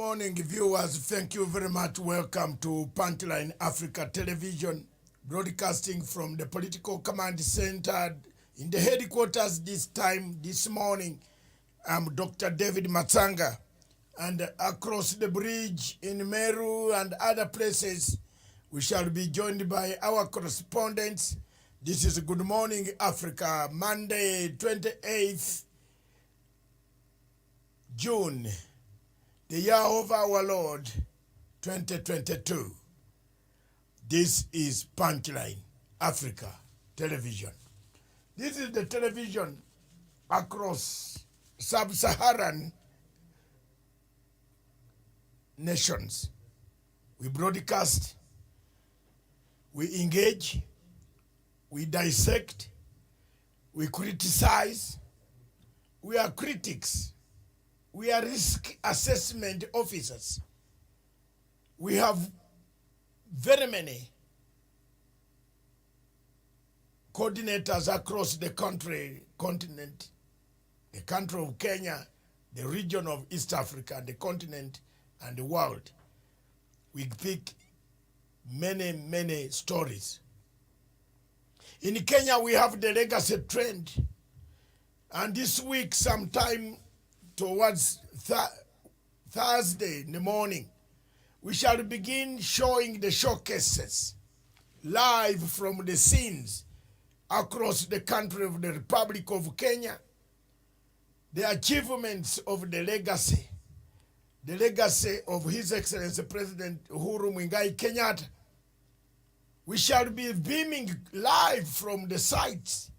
morning, viewers. Thank you very much. Welcome to Punchline Africa Television, broadcasting from the Political Command Center in the headquarters this morning. I'm Dr. David Matsanga, and across the bridge in Meru and other places, we shall be joined by our correspondents. This is Good Morning Africa, Monday, 28th June, the year of our Lord, 2022. This is Punchline Africa Television. This is the television across sub-Saharan nations. We broadcast, we engage, we dissect, we criticize, we are critics. We are risk assessment officers. We have very many coordinators across the continent, the country of Kenya, the region of East Africa, the continent, and the world. We pick many stories. In Kenya, we have the legacy trend. And this week, sometime towards Thursday in the morning, we shall begin showing the showcases live from the scenes across the country of the Republic of Kenya, the achievements of the legacy of His Excellency President Uhuru Muigai Kenyatta. We shall be beaming live from the sites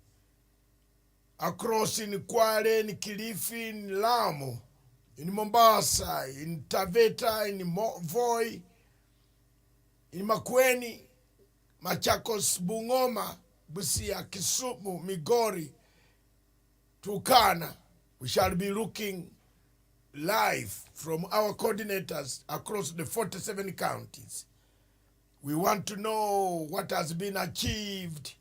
across in Kwale, in Kilifi, in Lamu, in Mombasa, in Taveta, in Voi, in Makueni, Machakos, Bungoma, Busia, Kisumu, Migori, Turkana. We shall be looking live from our coordinators across the 47 counties. We want to know what has been achieved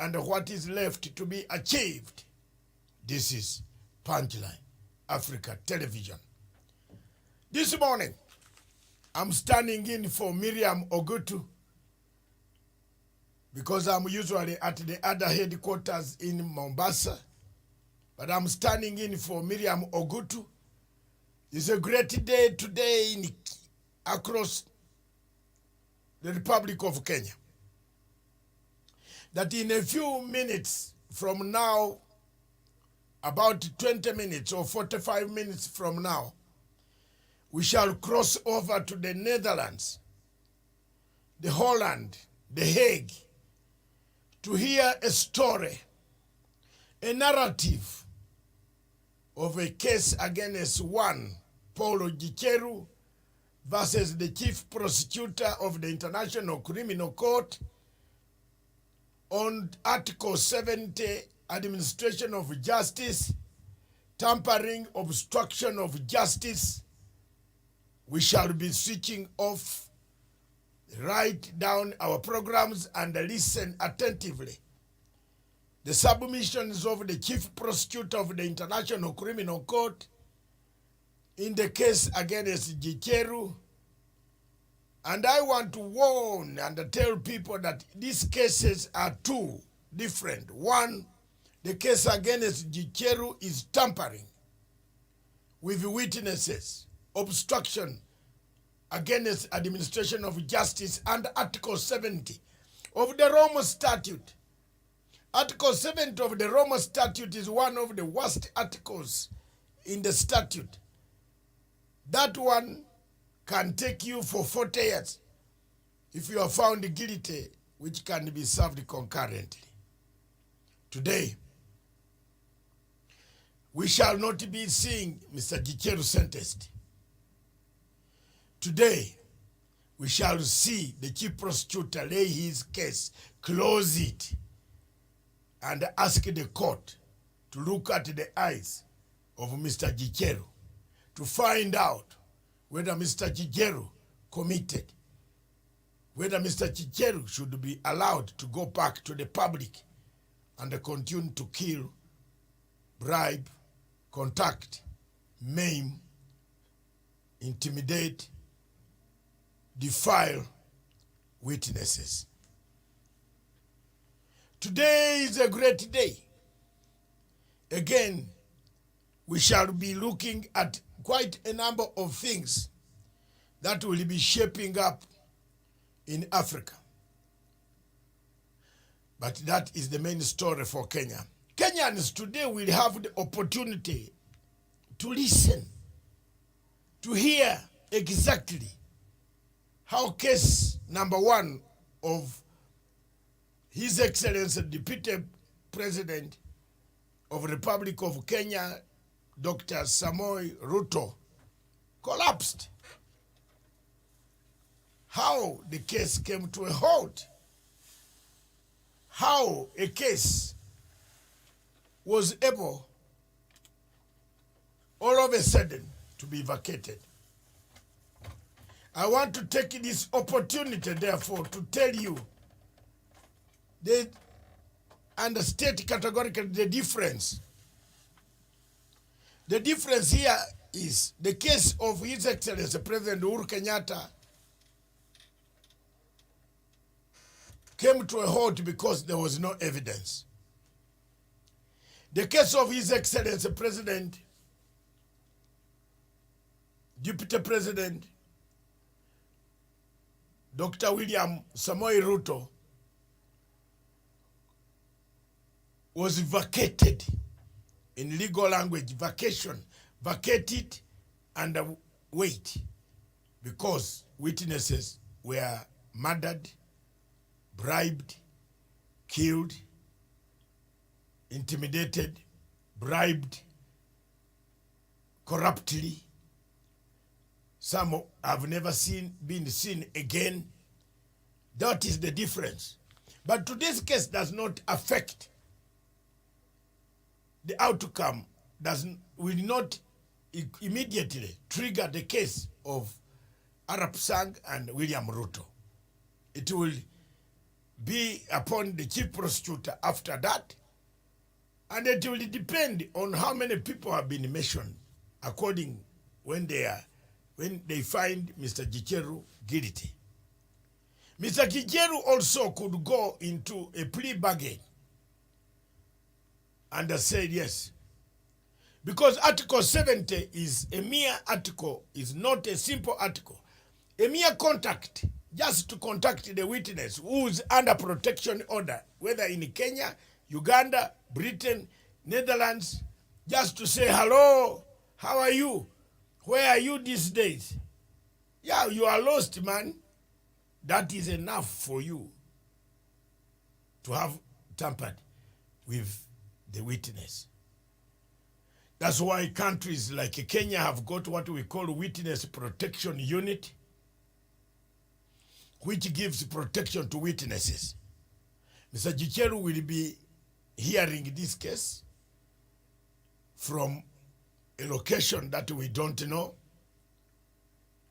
and what is left to be achieved. This is Punchline Africa Television. This morning, I'm standing in for Miriam Ogutu because I'm usually at the other headquarters in Mombasa, but I'm standing in for Miriam Ogutu. It's a great day today across the Republic of Kenya. That in a few minutes from now, about 20 minutes or 45 minutes from now, we shall cross over to the Netherlands, the Holland, the Hague, to hear a story, a narrative of a case against one, Paulo Gicheru, versus the chief prosecutor of the International Criminal Court, on Article 70, Administration of Justice, tampering, obstruction of justice. We shall be switching off, write down our programs and listen attentively. The submissions of the chief prosecutor of the International Criminal Court in the case against Gicheru. And I want to warn and tell people that these cases are two different. One, the case against Gicheru is tampering with witnesses, obstruction against administration of justice, and Article 70 of the Roma Statute. Article 70 of the Roma Statute is one of the worst articles in the statute. That one can take you for 40 years if you are found guilty, which can be served concurrently. Today, we shall not be seeing Mr. Gicheru sentenced. Today, we shall see the chief prosecutor lay his case, close it, and ask the court to look at the eyes of Mr. Gicheru to find out whether Mr. Gicheru committed, whether Mr. Gicheru should be allowed to go back to the public and continue to kill, bribe, contact, maim, intimidate, defile witnesses. Today is a great day. Again, we shall be looking at quite a number of things that will be shaping up in Africa. But that is the main story for Kenya. Kenyans today will have the opportunity to listen, to hear exactly how case number 1 of His Excellency Deputy President of the Republic of Kenya, Dr. Samoei Ruto, collapsed. How the case came to a halt. How a case was able all of a sudden to be vacated. I want to take this opportunity, therefore, to tell you and state categorically the difference. The difference here is the case of His Excellency President Uhuru Kenyatta came to a halt because there was no evidence. The case of His Excellency President, Deputy President, Dr. William Samoei Ruto was vacated. In legal language, vacated and wait, because witnesses were murdered, bribed, killed, intimidated, bribed, corruptly. Some have never been seen again. That is the difference. But today's case does not affect the outcome, will not immediately trigger the case of Arap Sang and William Ruto. It will be upon the chief prosecutor after that, and it will depend on how many people have been mentioned according when they find Mr. Gicheru guilty. Mr. Gicheru also could go into a plea bargain and said yes. Because Article 70 is a mere article, is not a simple article. A mere contact, just to contact the witness who is under protection order, whether in Kenya, Uganda, Britain, Netherlands, just to say, hello, how are you? Where are you these days? Yeah, you are lost, man. That is enough for you to have tampered with the witness. That's why countries like Kenya have got what we call Witness Protection Unit, which gives protection to witnesses. Mr. Gicheru will be hearing this case from a location that we don't know,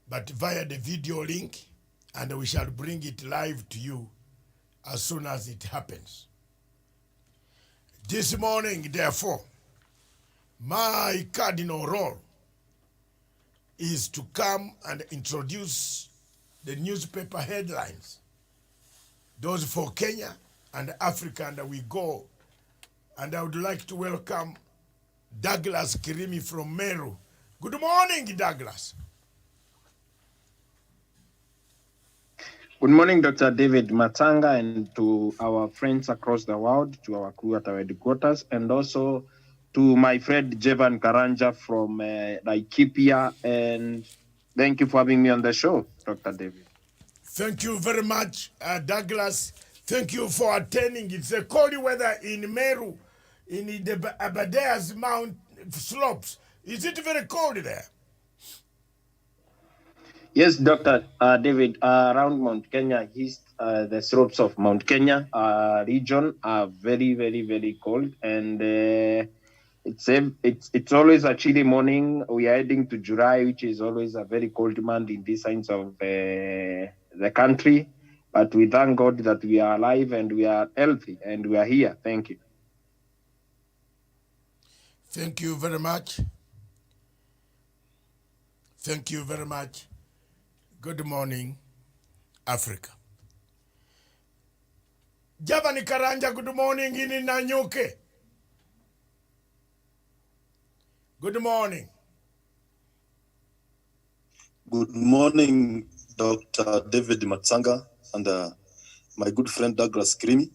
but via the video link, and we shall bring it live to you as soon as it happens. This morning, therefore, my cardinal role is to come and introduce the newspaper headlines, those for Kenya and Africa, and we go. And I would like to welcome Douglas Kirimi from Meru. Good morning, Douglas. Good morning, Dr. David Matanga, and to our friends across the world, to our crew at our headquarters, and also to my friend Jevan Karanja from Laikipia. And thank you for having me on the show, Dr. David. Thank you very much, Douglas. Thank you for attending. It's a cold weather in Meru, in the Aberdares Mount slopes. Is it very cold there? Yes, Dr. David, around Mount Kenya East, the slopes of Mount Kenya region are very, very, very cold. And it's always a chilly morning. We are heading to July, which is always a very cold month in these signs of the country. But we thank God that we are alive and we are healthy and we are here. Thank you. Thank you very much. Thank you very much. Good morning, Africa. Javani Karanja, good morning in Nanyuke. Good morning. Good morning, Dr. David Matsanga and my good friend Douglas Krimi.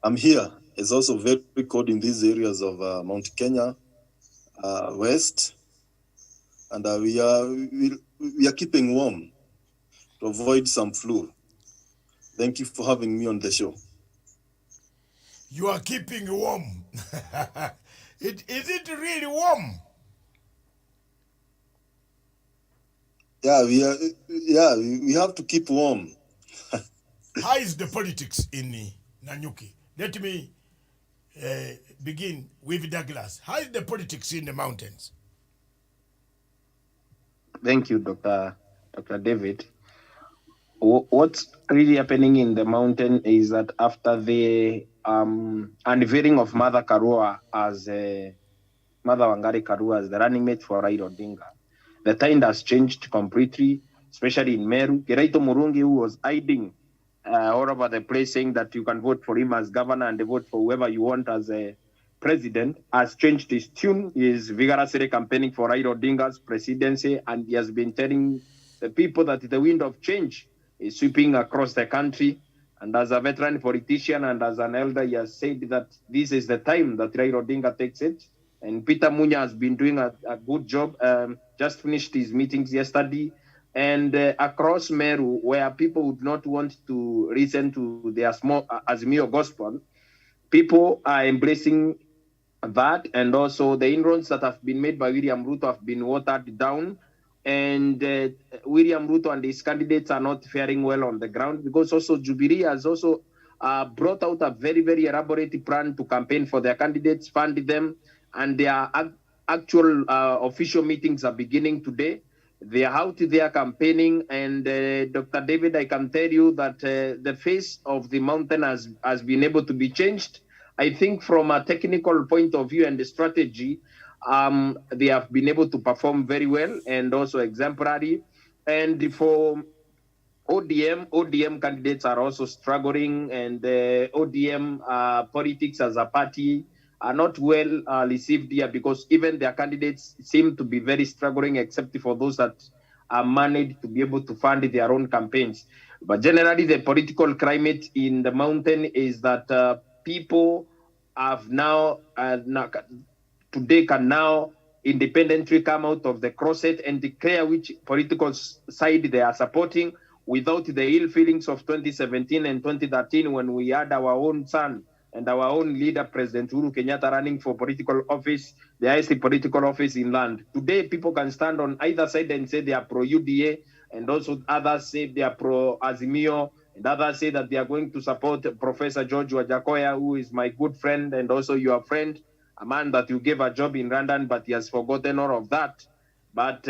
I'm here. It's also very cold in these areas of Mount Kenya West, and we are keeping warm to avoid some flu. Thank you for having me on the show. You are keeping warm. Is it really warm? Yeah, we have to keep warm. How is the politics in Nanyuki? Let me begin with Douglas. How is the politics in the mountains? Thank you, Dr. David. What's really happening in the mountain is that after the unveiling of Mother Karua as Mother Wangari Karua as the running mate for Raila Odinga, the tide has changed completely, especially in Meru. Kiraito Murungi, who was hiding all over the place, saying that you can vote for him as governor and vote for whoever you want as a president, has changed his tune. He is vigorously campaigning for Raila Odinga's presidency, and he has been telling the people that the wind of change is sweeping across the country. And as a veteran politician and as an elder, he has said that this is the time that Raila Odinga takes it. And Peter Munya has been doing a good job. Just finished his meetings yesterday. And across Meru, where people would not want to listen to their small Azimio gospel, people are embracing that. And also the inroads that have been made by William Ruto have been watered down. And William Ruto and his candidates are not faring well on the ground, because also Jubilee has also brought out a very, very elaborate plan to campaign for their candidates, fund them, and their actual official meetings are beginning today. They are out there campaigning, and Dr. David, I can tell you that the face of the mountain has been able to be changed. I think from a technical point of view and the strategy, they have been able to perform very well and also exemplary. And for ODM candidates are also struggling, and ODM politics as a party are not well received here, because even their candidates seem to be very struggling, except for those that are managed to be able to fund their own campaigns. But generally, the political climate in the mountain is that people have now today can now independently come out of the closet and declare which political side they are supporting, without the ill feelings of 2017 and 2013, when we had our own son and our own leader, President Uhuru Kenyatta, running for political office, the highest political office in land. Today, people can stand on either side and say they are pro-UDA, and also others say they are pro-Azimio, and others say that they are going to support Professor George Wajakoya, who is my good friend and also your friend, a man that you gave a job in London, but he has forgotten all of that. But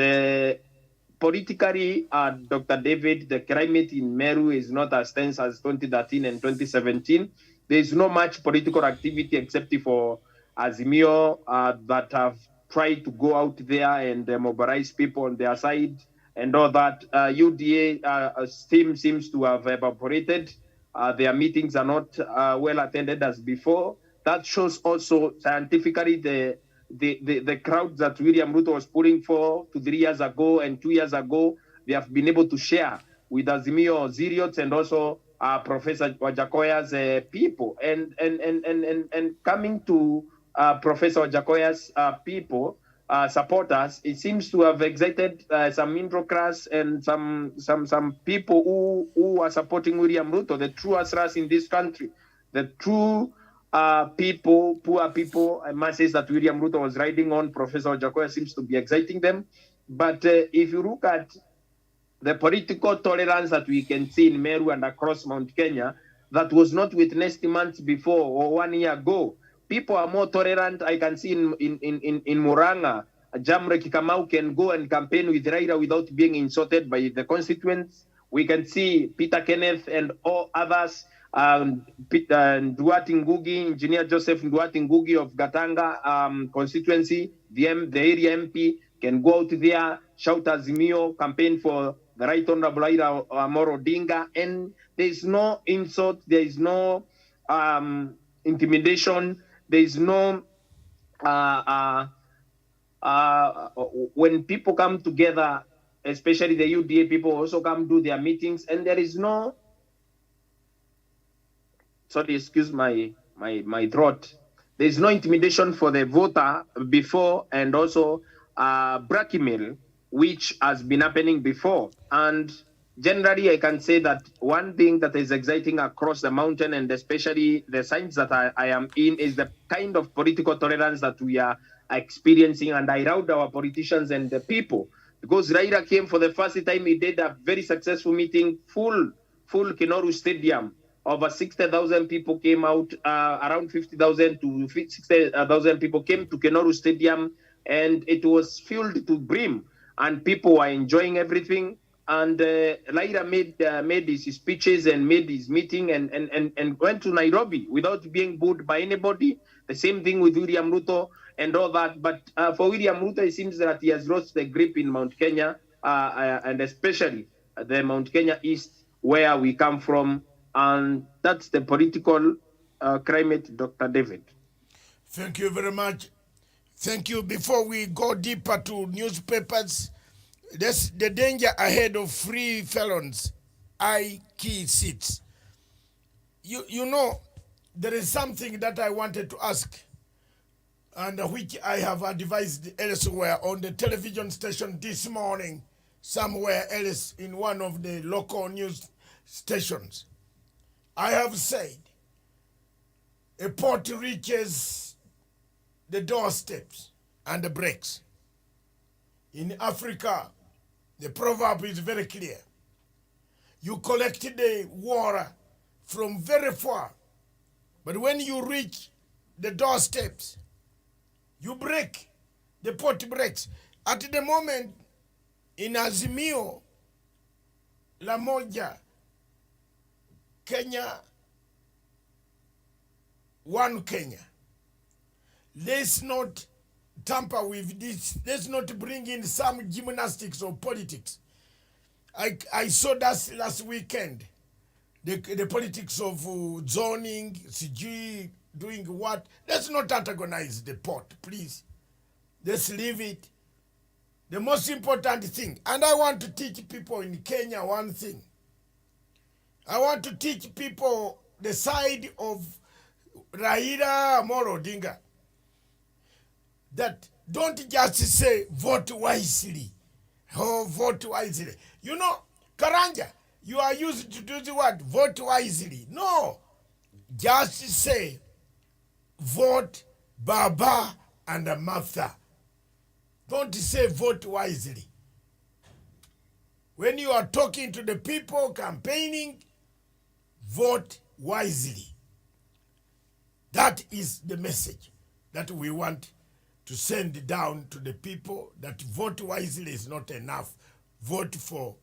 politically, Dr. David, the climate in Meru is not as tense as 2013 and 2017. There is not much political activity except for Azimio that have tried to go out there and mobilize people on their side and all that. UDA team seems to have evaporated. Their meetings are not well attended as before. That shows also scientifically the crowd that William Ruto was pulling for 3 years ago and 2 years ago, they have been able to share with Azimio Zeriots and also Professor Wajakoya's people. And coming to Professor Wajakoya's people, supporters, it seems to have excited some middle class and some people who are supporting William Ruto, the true Asras in this country, the true people, poor people, masses that William Ruto was riding on. Professor Wajakoya seems to be exciting them. But if you look at the political tolerance that we can see in Meru and across Mount Kenya, that was not witnessed months before or 1 year ago. People are more tolerant. I can see in Muranga, Jamre Kikamau can go and campaign with Raila without being insulted by the constituents. We can see Peter Kenneth and all others, Nduati Ngugi, Engineer Joseph Nduati Ngugi of Gatanga constituency, the area MP, can go out there, shout Azimio, campaign for the Right Honorable Raila Amolo Odinga, and there is no insult, there is no intimidation, there is no when people come together, especially the UDA people also come do their meetings, and there is no, sorry, excuse my throat. There is no intimidation for the voter before, and also blackmail, which has been happening before. And generally, I can say that one thing that is exciting across the mountain, and especially the signs that I am in, is the kind of political tolerance that we are experiencing. And I round our politicians and the people, because Raila came for the first time. He did a very successful meeting, full Gicheru Stadium. Over 60,000 people came out, around 50,000 to 60,000 people came to Gicheru Stadium, and it was filled to brim, and people were enjoying everything. And Raila made his speeches and made his meeting and went to Nairobi without being booed by anybody. The same thing with William Ruto and all that. But for William Ruto, it seems that he has lost the grip in Mount Kenya, and especially the Mount Kenya East, where we come from. And that's the political climate, Dr. David. Thank you very much. Thank you. Before we go deeper to newspapers, there's the danger ahead of free felons, key seats. You know, there is something that I wanted to ask, and which I have advised elsewhere on the television station this morning, somewhere else in one of the local news stations. I have said, a pot reaches the doorsteps and the breaks. In Africa, the proverb is very clear. You collect the water from very far, but when you reach the doorsteps, you break, the pot breaks. At the moment, in Azimio, La Moja, Kenya, one Kenya. Let's not tamper with this. Let's not bring in some gymnastics of politics. I saw that last weekend. The politics of zoning, CG, doing what. Let's not antagonize the pot, please. Let's leave it. The most important thing, and I want to teach people in Kenya one thing. I want to teach people the side of Raila Amolo Odinga. That don't just say vote wisely. Oh, vote wisely. You know, Karanja, you are used to do the word vote wisely. No, just say vote Baba and Martha. Don't say vote wisely. When you are talking to the people campaigning, vote wisely. That is the message that we want to send down to the people, that vote wisely is not enough. Vote for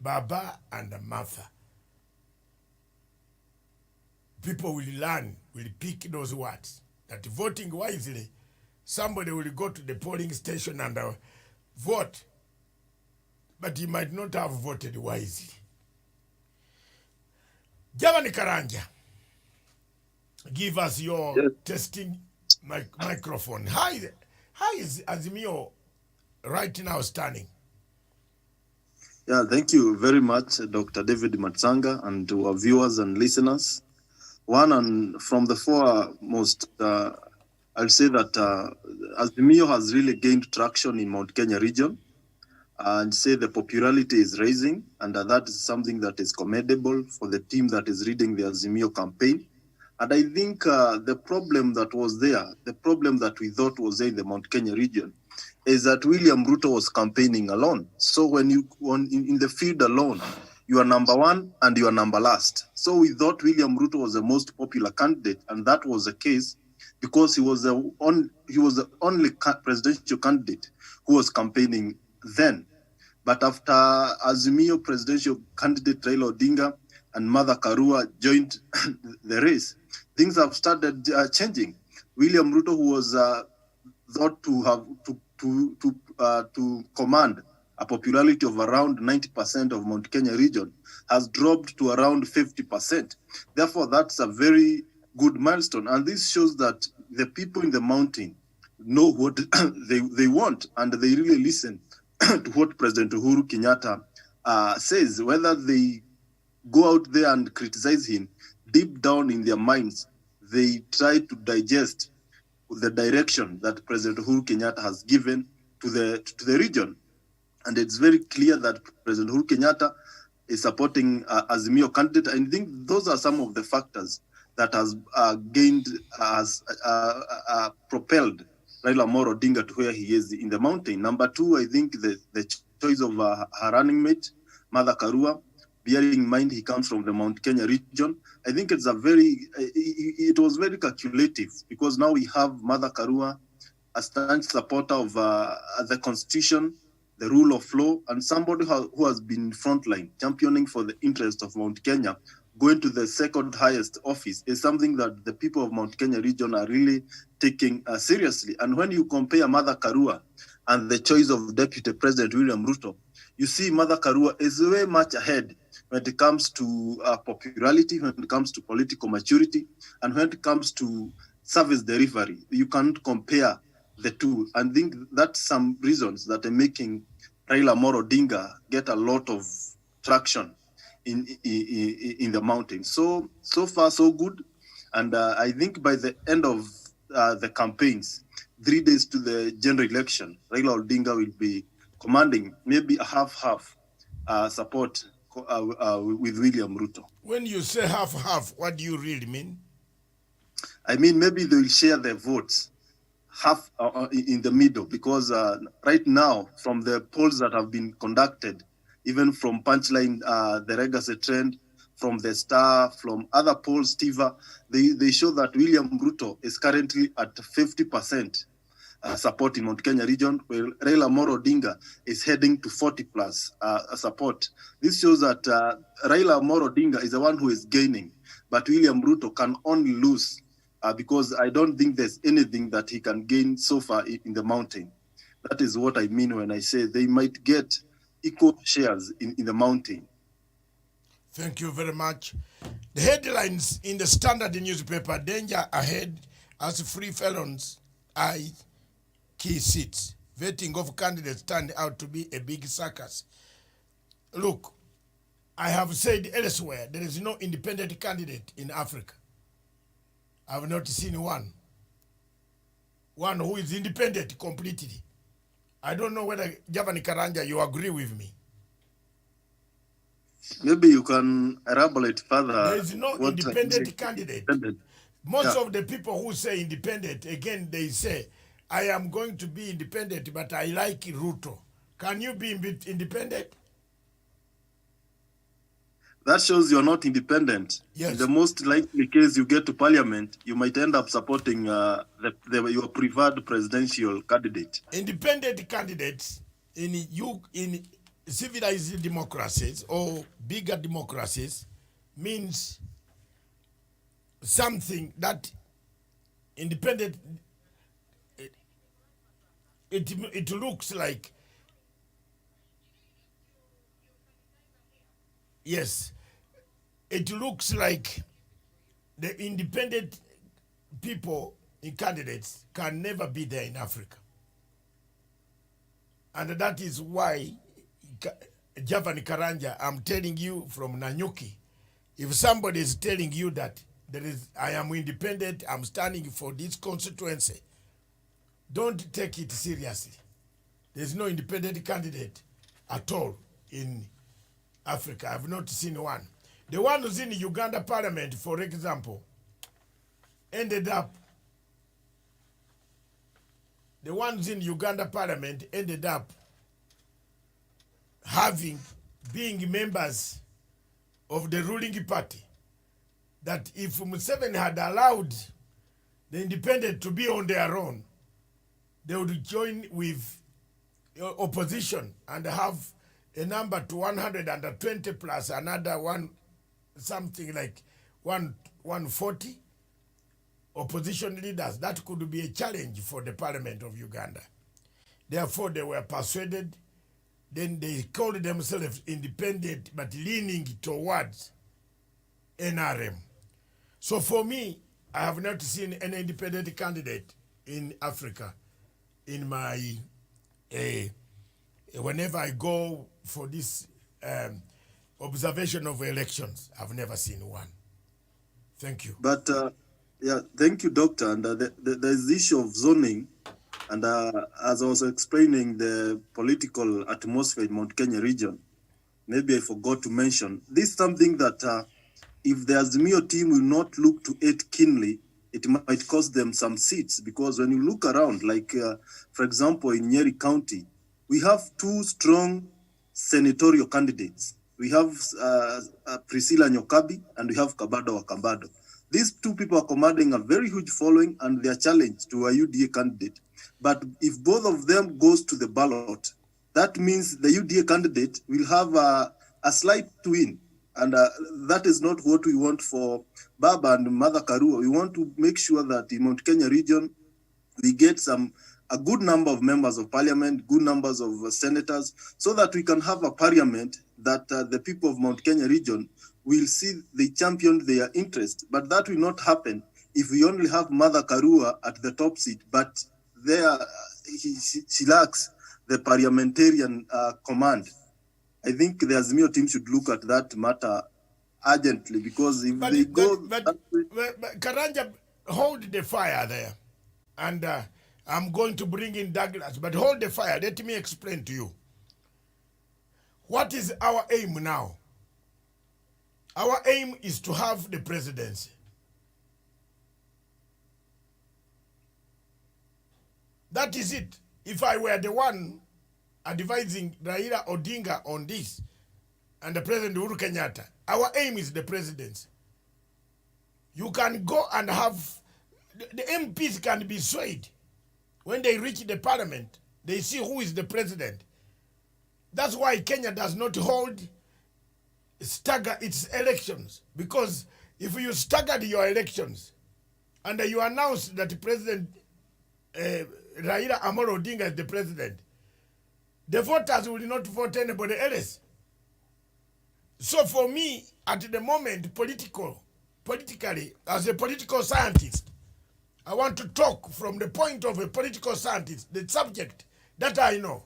Baba and Martha. People will learn, will pick those words. That voting wisely, somebody will go to the polling station and vote, but he might not have voted wisely. Javani Karanja, give us your testing microphone. How is Azimio right now standing? Yeah, thank you very much, Dr. David Matsanga, and to our viewers and listeners. One, and from the foremost, I'll say that Azimio has really gained traction in Mount Kenya region, and say the popularity is rising, and that is something that is commendable for the team that is leading the Azimio campaign. And I think the problem that was there, the problem that we thought was there in the Mount Kenya region, is that William Ruto was campaigning alone. So when you in the field alone, you are number one and you are number last. So we thought William Ruto was the most popular candidate, and that was the case because he was the only presidential candidate who was campaigning then. But after Azimio presidential candidate Raila Odinga and Mother Karua joined the race, things have started changing. William Ruto, who was thought to to command a popularity of around 90% of Mount Kenya region has dropped to around 50%. Therefore, that's a very good milestone. And this shows that the people in the mountain know what they want, and they really listen to what President Uhuru Kenyatta says. Whether they go out there and criticize him, deep down in their minds, they try to digest the direction that President Uhuru Kenyatta has given to the region. And it's very clear that President Uhuru Kenyatta is supporting Azimio candidate. I think those are some of the factors that has propelled Raila Amolo Odinga to where he is in the mountain. Number two, I think the choice of her running mate, Martha Karua, bearing in mind he comes from the Mount Kenya region. I think it's it was very calculative, because now we have Martha Karua, a staunch supporter of the Constitution, the rule of law, and somebody who has been frontline championing for the interest of Mount Kenya. Going to the second highest office is something that the people of Mount Kenya region are really taking seriously. And when you compare Martha Karua and the choice of Deputy President William Ruto, you see Martha Karua is way much ahead when it comes to popularity, when it comes to political maturity, and when it comes to service delivery. You can't compare the two. And I think that's some reasons that are making Raila Amolo Odinga get a lot of traction in the mountains. So far, so good. And I think by the end of the campaigns, 3 days to the general election, Raila Odinga will be commanding maybe a half-half support with William Ruto. When you say half-half, what do you really mean? I mean, maybe they will share their votes half in the middle, because right now, from the polls that have been conducted, even from Punchline, the Legacy Trend, from the Star, from other polls, Tiva, they show that William Ruto is currently at 50% support in Mount Kenya region, where Raila Amolo Odinga is heading to 40 plus support. This shows that Raila Amolo Odinga is the one who is gaining, but William Ruto can only lose because I don't think there's anything that he can gain so far in the mountain. That is what I mean when I say they might get equal shares in the mountain. Thank you very much. The headlines in the Standard newspaper: danger ahead as free felons eye key seats. Vetting of candidates turned out to be a big circus. Look, I have said elsewhere, there is no independent candidate in Africa. I have not seen one who is independent completely. I don't know whether Gicheru Karanja, you agree with me. Maybe you can elaborate further. There is no independent candidate. Most of the people who say independent, again, they say, I am going to be independent, but I like Ruto. Can you be independent? That shows you're not independent. Yes. In the most likely case you get to parliament, you might end up supporting your preferred presidential candidate. Independent candidates in civilized democracies or bigger democracies means something that independent, it looks like, yes, it looks like the independent people in candidates can never be there in Africa. And that is why, Gicheru Karanja, I'm telling you from Nanyuki, if somebody is telling you that I am independent, I'm standing for this constituency, don't take it seriously. There's no independent candidate at all in Africa. I've not seen one. The one who's in Uganda parliament, for example, ended up being members of the ruling party. That if Museveni had allowed the independent to be on their own, they would join with opposition and have a number to 120 plus another one, something like 140 opposition leaders. That could be a challenge for the parliament of Uganda. Therefore, they were persuaded. Then they called themselves independent, but leaning towards NRM. So for me, I have not seen any independent candidate in Africa in my, whenever I go for this observation of elections, I've never seen one. Thank you. But yeah, thank you, Doctor. And there's the issue of zoning. And as I was explaining the political atmosphere in Mount Kenya region, maybe I forgot to mention, this is something that if the Azimio team will not look to it keenly, it might cost them some seats. Because when you look around, like, for example, in Nyeri County, we have two strong senatorial candidates. We have Priscilla Nyokabi and we have Kabado Wakambado. These two people are commanding a very huge following and they are challenged to a UDA candidate. But if both of them goes to the ballot, that means the UDA candidate will have a slight win. And that is not what we want for Baba and Mother Karua. We want to make sure that in Mount Kenya region, we get a good number of members of parliament, good numbers of senators, so that we can have a parliament that the people of Mount Kenya region will see they champion their interest. But that will not happen if we only have Mother Karua at the top seat, but there she lacks the parliamentarian command. I think the Azimio team should look at that matter urgently, because if they go... But Karanja, hold the fire there. And I'm going to bring in Douglas, but hold the fire. Let me explain to you. What is our aim now? Our aim is to have the presidency. That is it. If I were the one advising Raila Odinga on this and the President Uhuru Kenyatta, our aim is the presidency. You can go and have, the MPs can be swayed. When they reach the parliament, they see who is the president. That's why Kenya does not stagger its elections. Because if you staggered your elections and you announce that President Raila Amolo Odinga is the president, the voters will not vote anybody else. So for me, at the moment, politically, as a political scientist, I want to talk from the point of a political scientist, the subject that I know.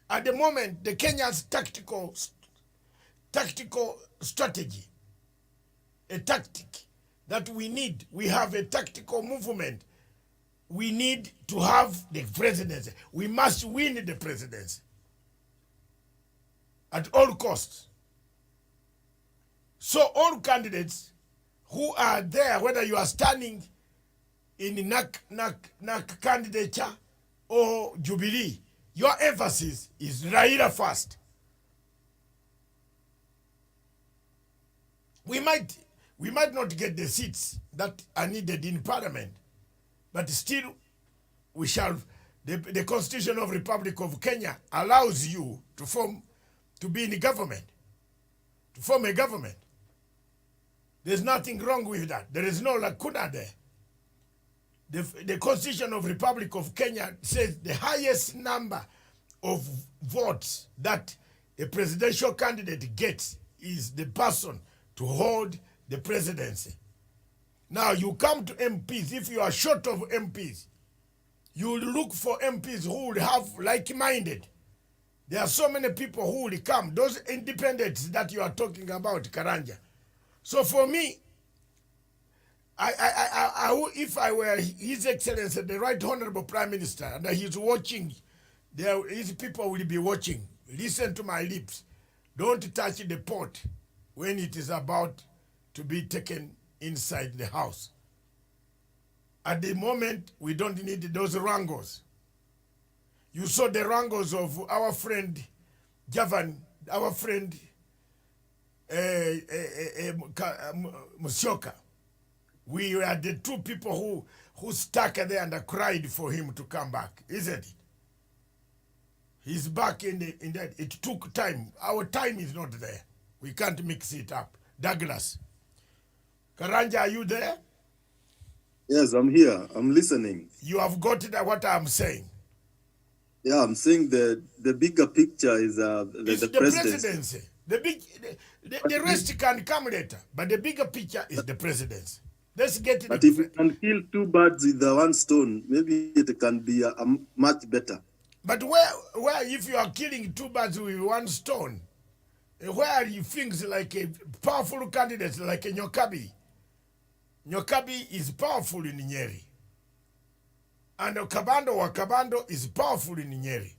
At the moment, the Kenya's tactical strategy, a tactic that we need. We have a tactical movement. We need to have the presidency. We must win the presidency at all costs. So all candidates who are there, whether you are standing in the NAC candidature or Jubilee, your emphasis is Raila first. We might not get the seats that are needed in parliament, but still we shall. The Constitution of Republic of Kenya allows you to be in the government, to form a government. There's nothing wrong with that. There is no lacuna there. The Constitution of Republic of Kenya says the highest number of votes that a presidential candidate gets is the person to hold the presidency. Now you come to MPs, if you are short of MPs, you will look for MPs who will have like-minded. There are so many people who will come, those independents that you are talking about, Karanja. So for me, if I were His Excellency, the Right Honorable Prime Minister, and he's watching, his people will be watching. Listen to my lips. Don't touch the pot when it is about to be taken inside the house. At the moment, we don't need those wrangles. You saw the wrangles of our friend Javan, our friend Musyoka. We were the two people who stuck there and cried for him to come back, isn't it? He's back in that. It took time. Our time is not there. We can't mix it up. Douglas. Karanja, are you there? Yes, I'm here. I'm listening. You have got what I'm saying. Yeah, I'm saying the bigger picture is It's the the presidency. presidency. The rest can come later, but the bigger picture is the presidency. Let's get But the if we can kill two birds with the one stone, maybe it can be a much better. but where if you are killing two birds with one stone, where are you things like a powerful candidate like a Nyokabi? Nyokabi is powerful in Nyeri. And Kabando is powerful in Nyeri.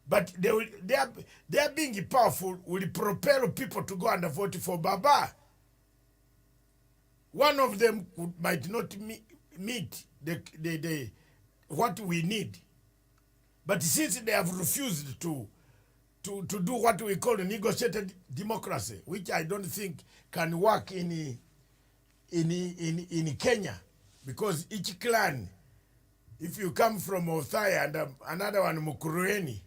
But their being powerful will propel people to go and vote for Baba. One of them might not meet the what we need. But since they have refused to do what we call a negotiated democracy, which I don't think can work in Kenya, because each clan, if you come from Othaya and another one Mukurweni,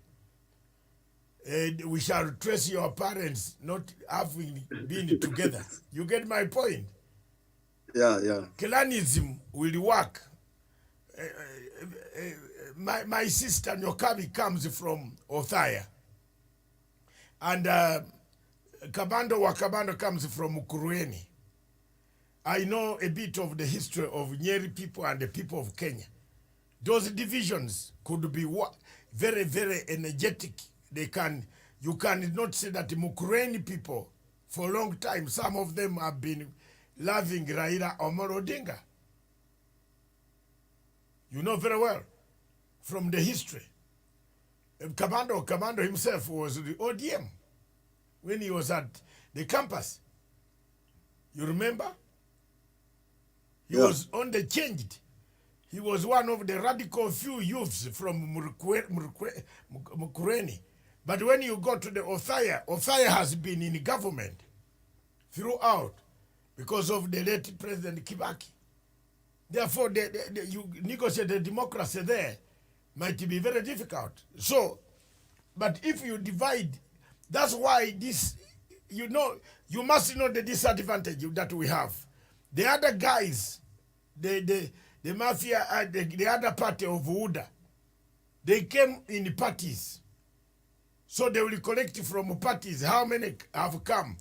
we shall trace your parents not having been together. You get my point? Yeah, yeah. Clanism will work. My sister Nyokabi comes from Othaya. And Kabando comes from Mukurweni. I know a bit of the history of Nyeri people and the people of Kenya. Those divisions could be very, very energetic. You can not say that the Mukurweni people, for a long time, some of them have been loving Raila Omolo Odinga. You know very well from the history. Kabando himself was the ODM when he was at the campus. You remember? He was on the changed. He was one of the radical few youths from Mukurweni. But when you go to the Othaya has been in government throughout because of the late President Kibaki. Therefore, you negotiate the democracy there might be very difficult. So, but if you divide, that's why this, you must know the disadvantage that we have. The other guys, the mafia, the other party of Uda, they came in parties. So they will collect from parties how many have come.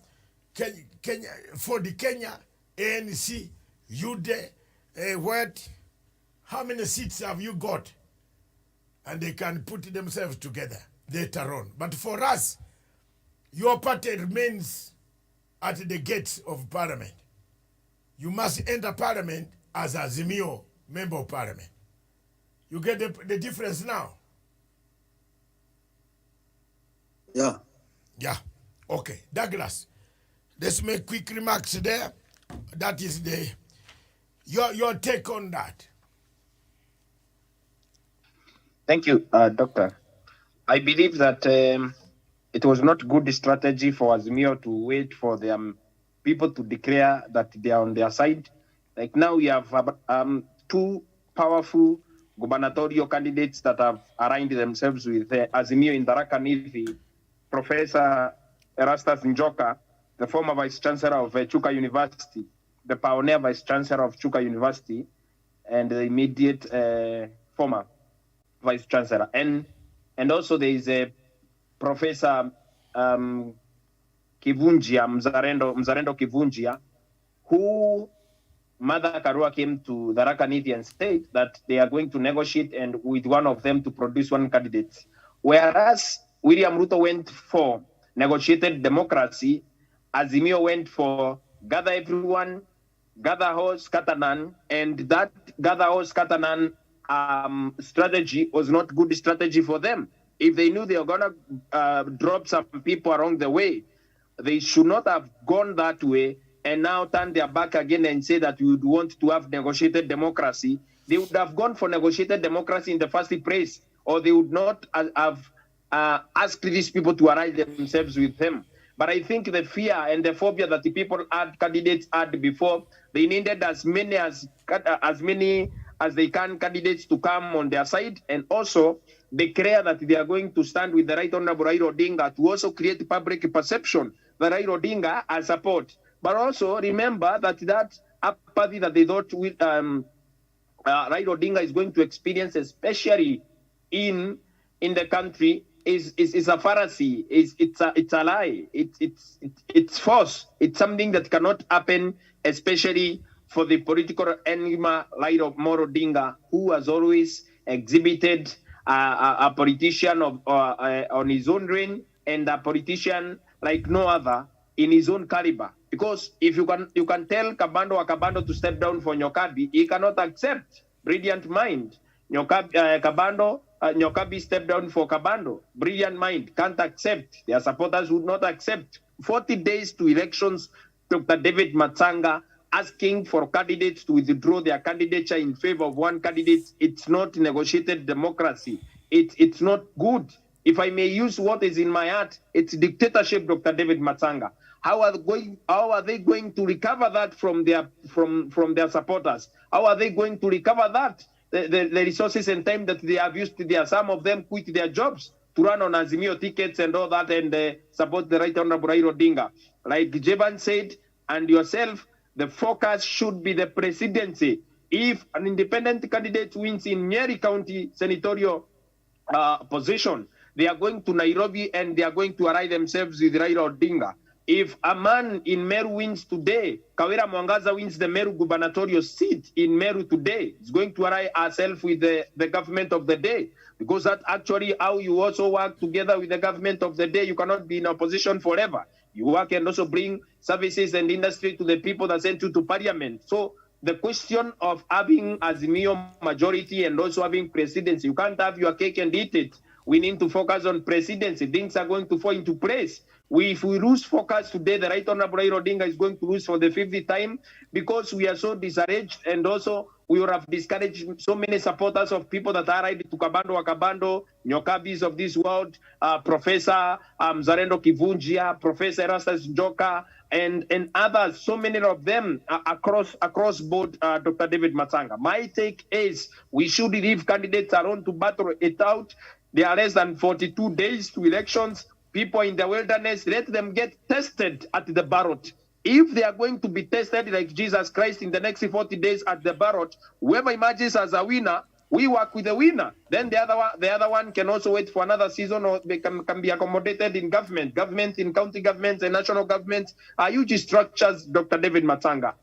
Kenya, for the Kenya, ANC, UDE, what? How many seats have you got? And they can put themselves together later on. But for us, your party remains at the gates of parliament. You must enter parliament as a Azimio member of parliament. You get the difference now? Yeah. Yeah. Okay. Douglas, let's make quick remarks there. That is your take on that. Thank you, Doctor. I believe that it was not good strategy for Azimio to wait for their people to declare that they are on their side. Like now we have two powerful gubernatorial candidates that have aligned themselves with Azimio in Tharaka Nithi, Professor Erastus Njoka, the former Vice Chancellor of Chuka University, the pioneer Vice Chancellor of Chuka University, and the immediate former Vice Chancellor. And also there is a Professor Kivunjia, Mzarendo Kivunjia, who Mother Karua came to Tharaka Nithi and said that they are going to negotiate and with one of them to produce one candidate. Whereas William Ruto went for negotiated democracy, Azimio went for gather everyone, gather horse, scatter none, and that gather horse, scatter none strategy was not good strategy for them. If they knew they were gonna drop some people along the way, they should not have gone that way and now turn their back again and say that we would want to have negotiated democracy. They would have gone for negotiated democracy in the first place, or they would not have asked these people to align themselves with them. But I think the fear and the phobia that the people had candidates had before, they needed as many as they can candidates to come on their side, and also declare that they are going to stand with the Right Honorable Raila Odinga to also create public perception that Raila Odinga has support. But also remember that apathy that they thought Raila Odinga is going to experience, especially in in the country is a fallacy. It's a lie. It's false. It's something that cannot happen, especially for the political enigma Raila Amolo Odinga, who has always exhibited a politician on his own reign, and a politician like no other in his own caliber. Because if you can tell Kabando to step down for Nyokabi, he cannot accept. Brilliant mind. Nyokabi stepped down for Kabando. Brilliant mind. Can't accept. Their supporters would not accept. 40 days to elections, Dr. David Matsanga asking for candidates to withdraw their candidature in favor of one candidate. It's not negotiated democracy. It's not good. If I may use what is in my heart, it's dictatorship, Dr. David Matsanga. How are they going to recover that from their supporters? How are they going to recover that? The resources and time that they have used, some of them quit their jobs to run on Azimio tickets and all that, and support the Right Honorable Raila Odinga. Like Jevan said, and yourself, the focus should be the presidency. If an independent candidate wins in Nyeri County senatorial position, they are going to Nairobi and they are going to ally themselves with Raila Odinga. If a man in Meru wins today, Kawira Mwangaza wins the Meru gubernatorial seat in Meru today, he's going to ally ourselves with the government of the day. Because that's actually how you also work together with the government of the day. You cannot be in opposition forever. You work and also bring services and industry to the people that sent you to parliament. So the question of having Azimio majority and also having presidency, you can't have your cake and eat it. We need to focus on presidency. Things are going to fall into place. If we lose focus today, the Right Honorable Raila Odinga is going to lose for the 50th time, because we are so discouraged, and also we would have discouraged so many supporters of people that are right to Kabando, Nyokabis of this world, Professor Mzalendo Kivunjia, Professor Erastus Njoka, and others, so many of them across board, Dr. David Matsanga. My take is we should leave candidates alone to battle it out. There are less than 42 days to elections. People in the wilderness, let them get tested at the ballot. If they are going to be tested like Jesus Christ in the next 40 days at the ballot, whoever emerges as a winner, we work with the winner. Then the other one can also wait for another season, or they can be accommodated in government in county governments and national governments are huge structures, Dr. David Matsanga.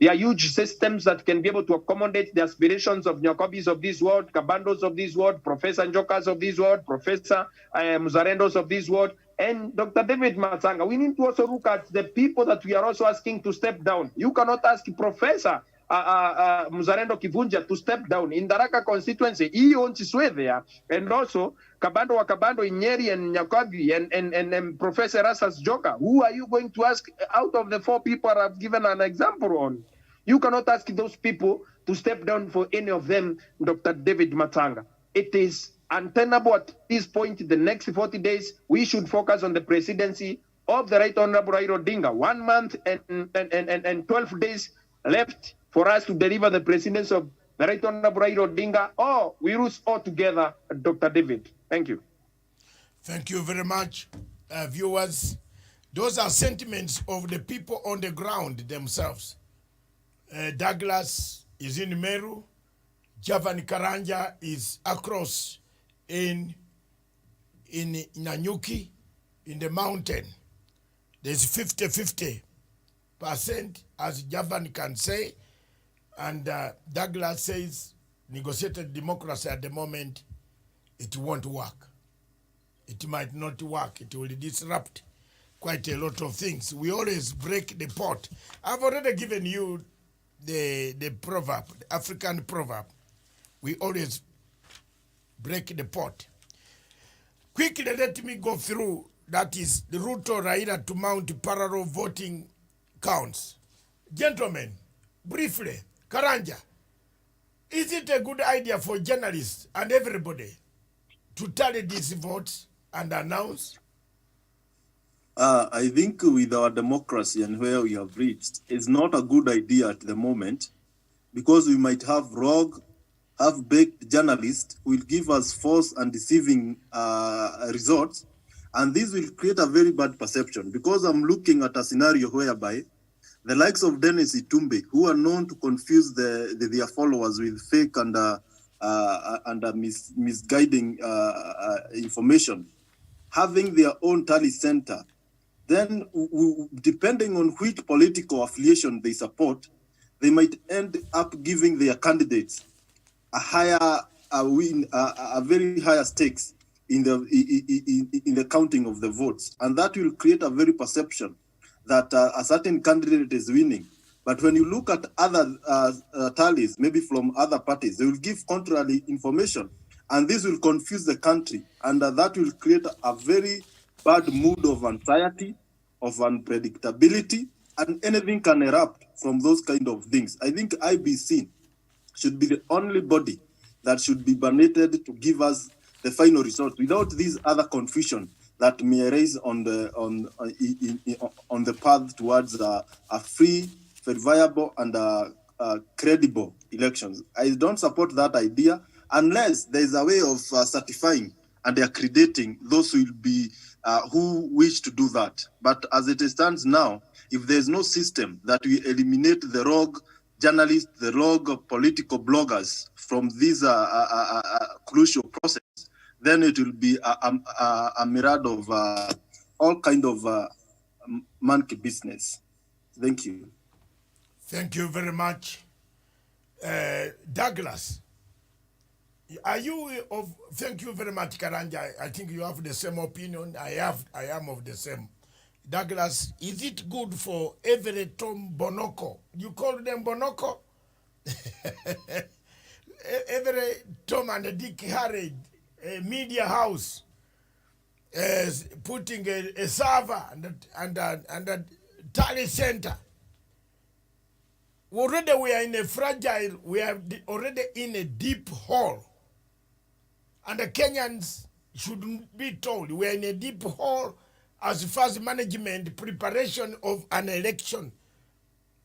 There are huge systems that can be able to accommodate the aspirations of Nyokobis of this world, Kabandos of this world, Professor Njokas of this world, Professor Muzarendos of this world, and Dr. David Matsanga. We need to also look at the people that we are also asking to step down. You cannot ask Professor Muzarendo Kivunja to step down in Daraka constituency. He owns his way there. And also Kabando in Nyeri and Nyakabi and Professor Rasas Joka. Who are you going to ask out of the 4 people I've given an example on? You cannot ask those people to step down for any of them, Dr. David Matsanga. It is untenable at this point. The next 40 days, we should focus on the presidency of the Right Honorable Raila Odinga. 1 month and 12 days left for us to deliver the presidency of the Right Honorable Raila Odinga, or we lose altogether, Dr. David. Thank you. Thank you very much, viewers. Those are sentiments of the people on the ground themselves. Douglas is in Meru. Javan Karanja is across in Nanyuki, in the mountain. There's 50-50%, as Javan can say, and Douglas says negotiated democracy at the moment, it won't work. It might not work. It will disrupt quite a lot of things. We always break the pot. I've already given you the proverb, the African proverb. We always break the pot. Quickly, let me go through. That is the Ruto Raila to mount parallel voting counts. Gentlemen, briefly, Karanja, is it a good idea for journalists and everybody to tally these votes and announce? I think with our democracy and where we have reached, it's not a good idea at the moment, because we might have rogue, half-baked journalists who will give us false and deceiving results, and this will create a very bad perception, because I'm looking at a scenario whereby the likes of Dennis Itumbe, who are known to confuse their followers with fake and misguiding information, having their own tally center, then depending on which political affiliation they support, they might end up giving their candidates a very higher stakes in the counting of the votes, and that will create a very perception that a certain candidate is winning. But when you look at other tallies, maybe from other parties, they will give contrary information, and this will confuse the country, and that will create a very bad mood of anxiety, of unpredictability, and anything can erupt from those kind of things. I think IBC should be the only body that should be mandated to give us the final result without these other confusion that may arise on the path towards a free, viable, and credible elections. I don't support that idea unless there is a way of certifying and accrediting those who will be who wish to do that. But as it stands now, if there's no system that will eliminate the rogue journalists, the rogue political bloggers from this crucial process, then it will be a myriad of all kind of monkey business. Thank you. Thank you very much. Douglas, are you of, thank you very much, Karanja. I think you have the same opinion. I am of the same. Douglas, is it good for every Tom Bonoko? You call them Bonoko? Every Tom and Dick Harry, a media house, putting a server and a tally center. Already we are in a fragile, we are already in a deep hole. And the Kenyans shouldn't be told we are in a deep hole as far as management preparation of an election,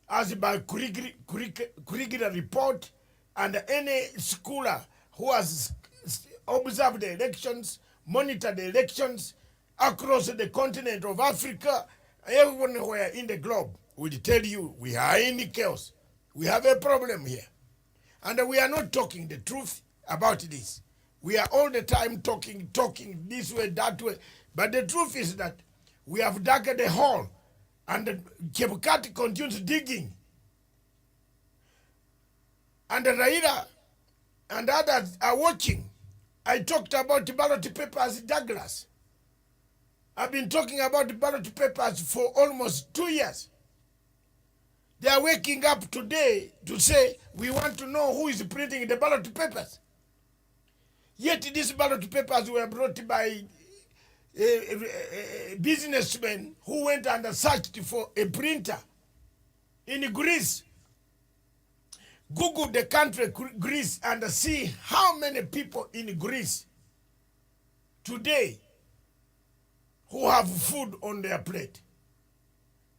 as by curricular report, and any schooler who has observed the elections, monitored the elections across the continent of Africa, everywhere in the globe, will tell you we are in chaos. We have a problem here. And we are not talking the truth about this. We are all the time talking this way, that way. But the truth is that we have dug the hole, and Chebukati continues digging. And Raila and others are watching. I talked about the ballot papers, Douglas. I've been talking about the ballot papers for almost 2 years. They are waking up today to say, we want to know who is printing the ballot papers. Yet these ballot papers were brought by businessmen who went and searched for a printer in Greece. Google the country Greece and see how many people in Greece today who have food on their plate.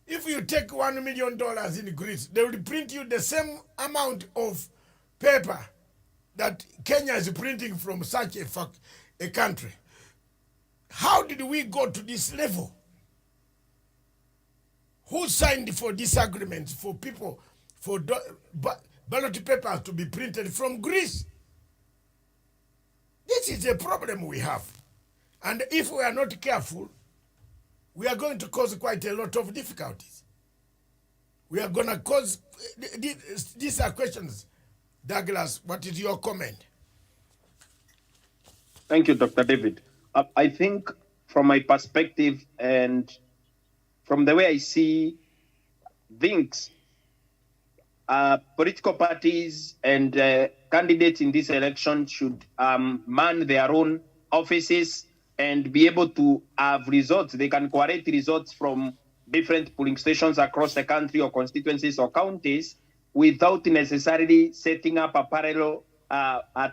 If you take $1 million in Greece, they will print you the same amount of paper that Kenya is printing from such a country. How did we go to this level? Who signed for this agreement for people, for ballot papers to be printed from Greece? This is a problem we have. And if we are not careful, we are going to cause quite a lot of difficulties. We are going to cause, these are questions. Douglas, what is your comment? Thank you, Dr. David. I think from my perspective and from the way I see things, political parties and candidates in this election should man their own offices and be able to have results. They can collate results from different polling stations across the country or constituencies or counties without necessarily setting up a parallel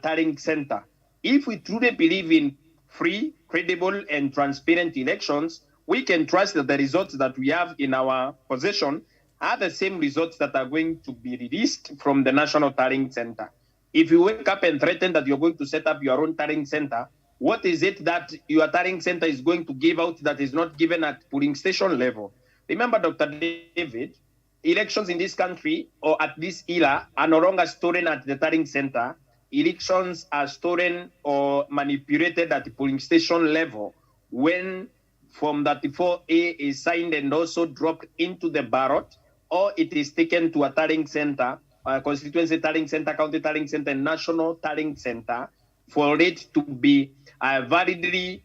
tallying center. If we truly believe in free, credible, and transparent elections, we can trust that the results that we have in our possession are the same results that are going to be released from the National Tallying Center. If you wake up and threaten that you're going to set up your own tallying center, what is it that your tallying center is going to give out that is not given at polling station level? Remember, Dr. David, elections in this country or at this era are no longer stolen at the tallying center. elections are stolen or manipulated at the polling station level when Form 34A is signed and also dropped into the ballot, or it is taken to a tallying center, constituency tallying center, county tallying center, and national tallying center for it to be validly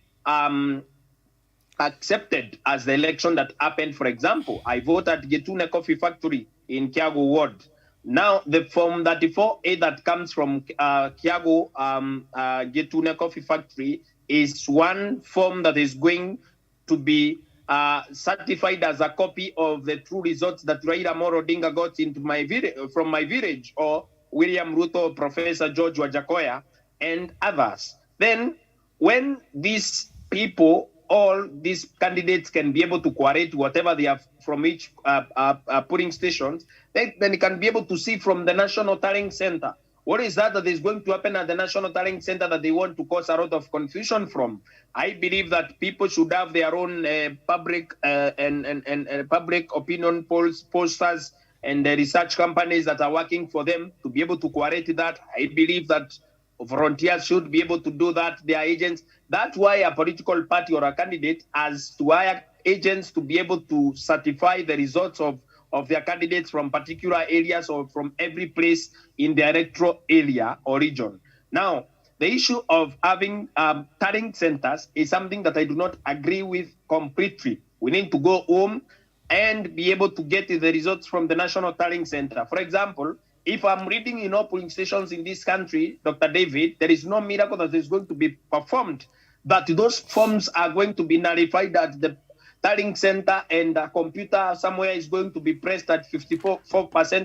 accepted as the election that happened. For example, I voted at Getune Coffee Factory in Kiago Ward. Now, the Form 34A that comes from Kiago Getune Coffee Factory is one form that is going to be certified as a copy of the true results that Raila Odinga got into my from my village, or William Ruto, Professor George Wajakoya, and others. Then, when these people, all these candidates can be able to correlate whatever they have from each polling stations, then they can be able to see from the National Tallying Center. What is that is going to happen at the National Tallying Center that they want to cause a lot of confusion from? I believe that people should have their own public and public opinion polls, posters, and the research companies that are working for them to be able to correlate that. I believe that volunteers should be able to do that, their agents. That's why a political party or a candidate has to hire agents to be able to certify the results of their candidates from particular areas or from every place in the electoral area or region. Now, the issue of having tallying centers is something that I do not agree with completely. We need to go home and be able to get the results from the National Tallying Center. For example, if I'm reading in all polling stations in this country, Dr. David, there is no miracle that is going to be performed, but those forms are going to be nullified at the tallying center, and a computer somewhere is going to be pressed at 54%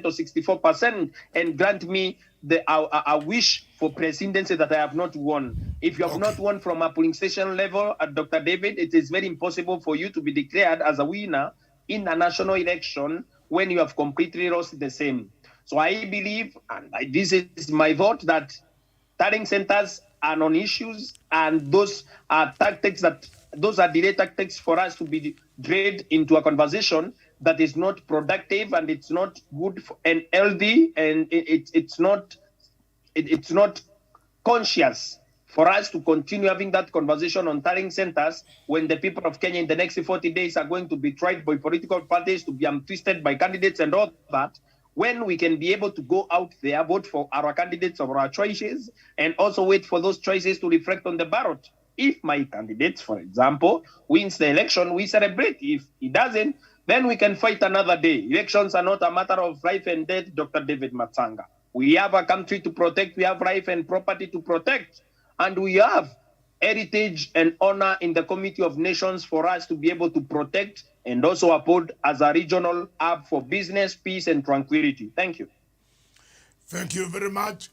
or 64% and grant me a wish for presidency that I have not won. If you have not won from a polling station level, Dr. David, it is very impossible for you to be declared as a winner in a national election when you have completely lost the same. So I believe, and this is my vote, that tallying centers are non-issues, and those are tactics those are delay tactics for us to be dragged into a conversation that is not productive, and it's not good and healthy, and it's not conscious for us to continue having that conversation on tallying centers when the people of Kenya in the next 40 days are going to be tried by political parties, to be twisted by candidates and all that, when we can be able to go out there, vote for our candidates or our choices, and also wait for those choices to reflect on the ballot. If my candidate, for example, wins the election, we celebrate. If he doesn't, then we can fight another day. Elections are not a matter of life and death, Dr. David Matanga. We have a country to protect, we have life and property to protect, and we have heritage and honor in the Committee of Nations for us to be able to protect and also uphold as a regional hub for business, peace, and tranquility. Thank you. Thank you very much.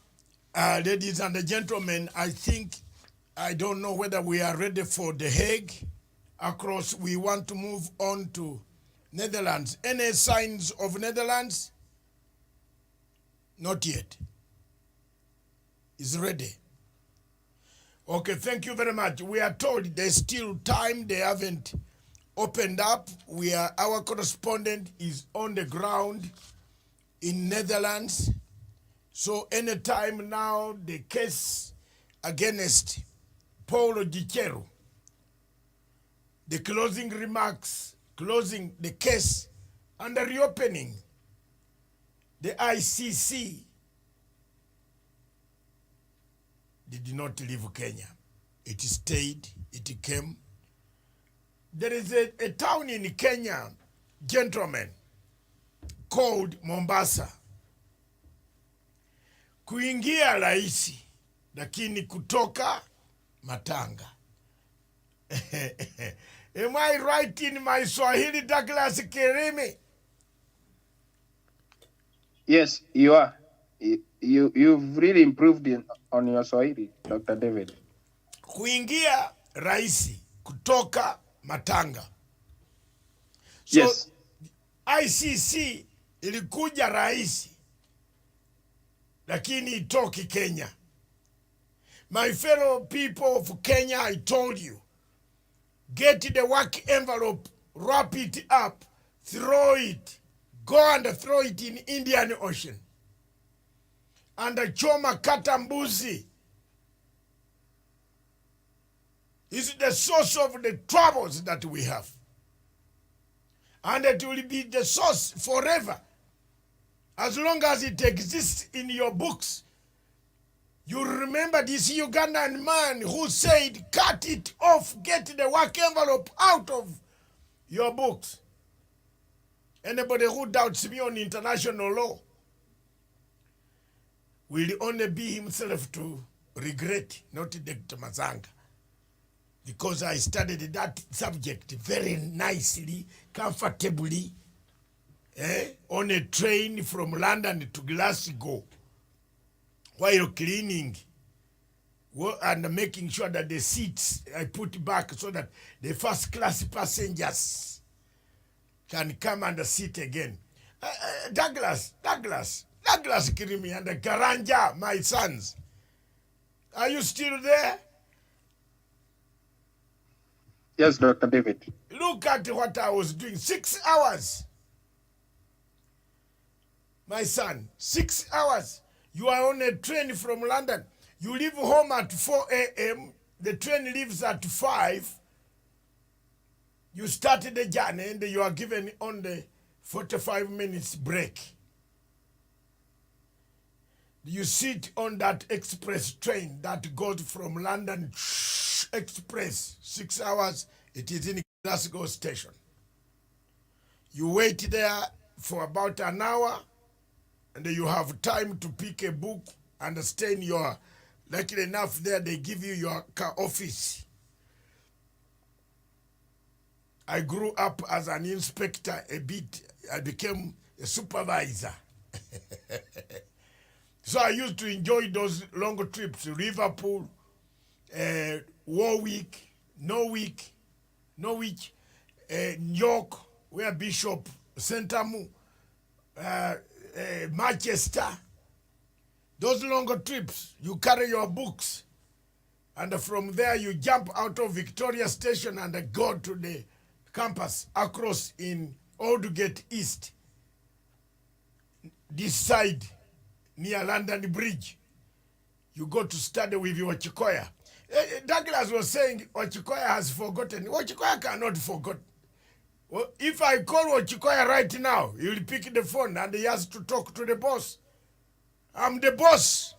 Ladies and gentlemen, I don't know whether we are ready for the Hague. Across, we want to move on to Netherlands. Any signs of Netherlands? Not yet. Is ready. Okay, thank you very much. We are told there's still time. They haven't opened up. Our correspondent is on the ground in Netherlands. So anytime now, the case against Paul Gicheru, the closing remarks, closing the case, and the reopening, the ICC did not leave Kenya. It stayed, it came. There is a town in Kenya, gentlemen, called Mombasa. Kuingia rahisi, lakini kutoka matanga. Am I right in my Swahili, Douglas Kirimi? Yes, you are. You've really improved on your Swahili, Dr. David. Kuingia rahisi, kutoka matanga. So, yes. ICC ilikuja rahisi, lakini itoki Kenya. My fellow people of Kenya, I told you, get the work envelope, wrap it up, throw it, go and throw it in Indian Ocean. and choma kata mbuzi is the source of the troubles that we have. And it will be the source forever. As long as it exists in your books. You remember this Ugandan man who said, cut it off, get the work envelope out of your books. Anybody who doubts me on international law will only be himself to regret, not Dr. Mazanga. Because I studied that subject very nicely, comfortably, on a train from London to Glasgow, while cleaning and making sure that the seats I put back so that the first class passengers can come and sit again. Douglas Kirimi and Karanja, my sons, are you still there? Yes, Dr. David. Look at what I was doing. 6 hours. My son, 6 hours. You are on a train from London. You leave home at 4 a.m. The train leaves at 5. You started the journey and you are given on the 45 minutes break. You sit on that express train that goes from London Express, 6 hours, it is in Glasgow station. You wait there for about an hour, and you have time to pick a book and stay in your, luckily enough there they give you your car office. I grew up as an inspector a bit, I became a supervisor. So I used to enjoy those long trips to Liverpool, Warwick, Norwich, York, where Bishop Sentamu, Manchester. Those longer trips, you carry your books, and from there you jump out of Victoria Station and go to the campus across in Aldgate East, this side near London Bridge. You go to study with your Chikoya. Douglas was saying Ochikoya has forgotten. Ochikoya cannot forget. Well, if I call Ochikoya right now, he will pick the phone and he has to talk to the boss. I'm the boss.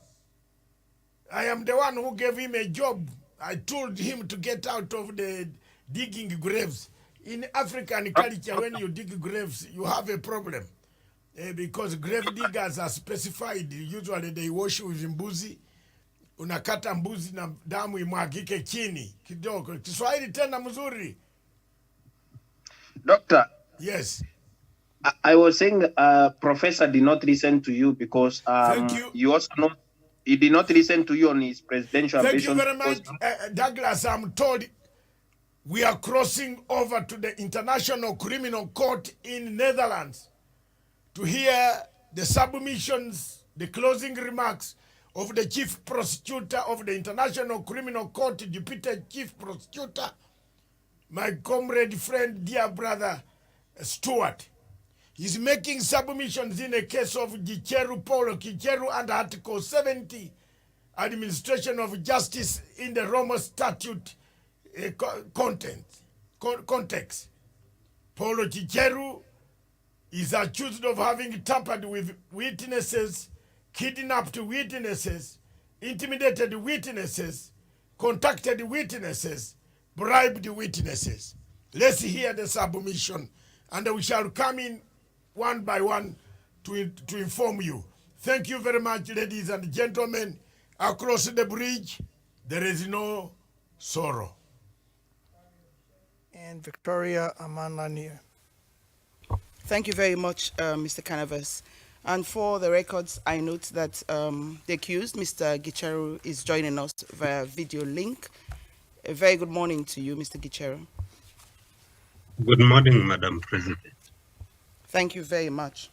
I am the one who gave him a job. I told him to get out of the digging graves. In African culture, when you dig graves, you have a problem. Because grave diggers are specified. Usually they wash with mbuzi. Unakata mbuzi na damu imwagike chini kidogo. Kiswahili tena mzuri. Doctor. Yes. I was saying Professor did not listen to you because Thank you. You also know he did not listen to you on his presidential Thank ambitions. you very much. Douglas, I'm told we are crossing over to the International Criminal Court in Netherlands to hear the submissions, the closing remarks of the Chief Prosecutor of the International Criminal Court, Deputy Chief Prosecutor, my comrade, friend, dear brother, Stuart. He's making submissions in a case of Gicheru, Paulo Gicheru, under Article 70, Administration of Justice in the Roma Statute context. Paulo Gicheru is accused of having tampered with witnesses, kidnapped witnesses, intimidated witnesses, contacted witnesses, bribed witnesses. Let's hear the submission, and we shall come in one by one to inform you. Thank you very much, ladies and gentlemen. Across the bridge, there is no sorrow. And Victoria Amanlanier. Thank you very much, Mr. Canavas. And for the records, I note that the accused, Mr. Gicheru, is joining us via video link. A very good morning to you, Mr. Gicheru. Good morning, Madam President. Thank you very much.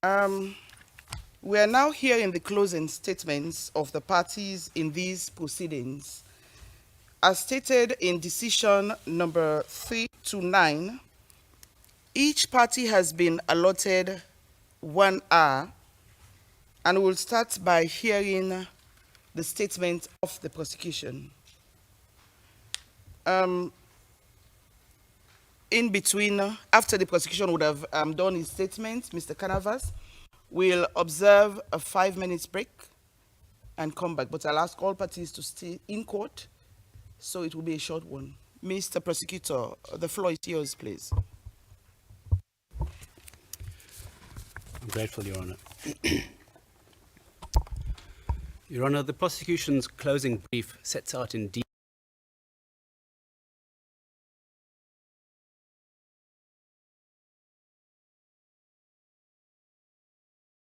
We are now hearing the closing statements of the parties in these proceedings. As stated in decision number 329, each party has been allotted 1 hour And we'll start by hearing the statement of the prosecution. In between, after the prosecution would have done his statement, Mr. Canavas will observe a 5-minute break and come back. But I'll ask all parties to stay in court, so it will be a short one. Mr. Prosecutor, the floor is yours, please. I'm grateful, Your Honor. Your Honor, the prosecution's closing brief sets out in detail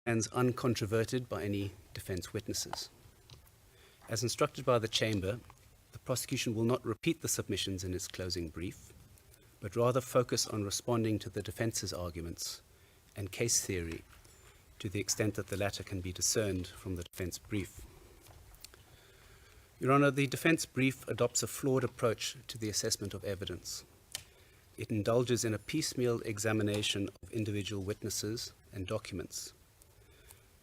and uncontroverted by any defense witnesses. As instructed by the Chamber, the prosecution will not repeat the submissions in its closing brief, but rather focus on responding to the defense's arguments and case theory to the extent that the latter can be discerned from the defense brief. Your Honor, the defense brief adopts a flawed approach to the assessment of evidence. It indulges in a piecemeal examination of individual witnesses and documents,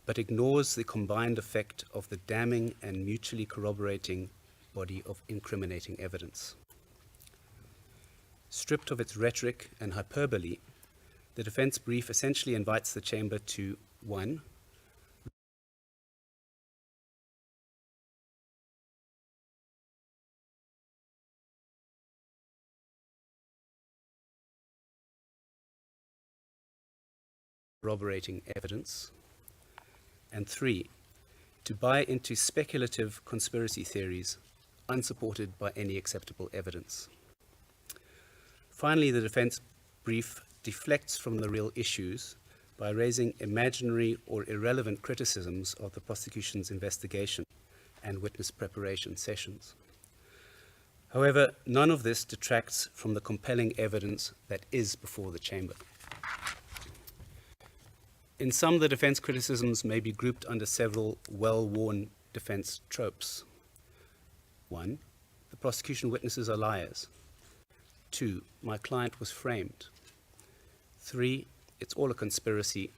but ignores the combined effect of the damning and mutually corroborating body of incriminating evidence. Stripped of its rhetoric and hyperbole, the defense brief essentially invites the Chamber to, 1, corroborating evidence, and 3, to buy into speculative conspiracy theories unsupported by any acceptable evidence. Finally, the defense brief deflects from the real issues by raising imaginary or irrelevant criticisms of the prosecution's investigation and witness preparation sessions. However, none of this detracts from the compelling evidence that is before the Chamber. In sum, the defense criticisms may be grouped under several well-worn defense tropes. 1, the prosecution witnesses are liars. 2, my client was framed. 3, it's all a conspiracy.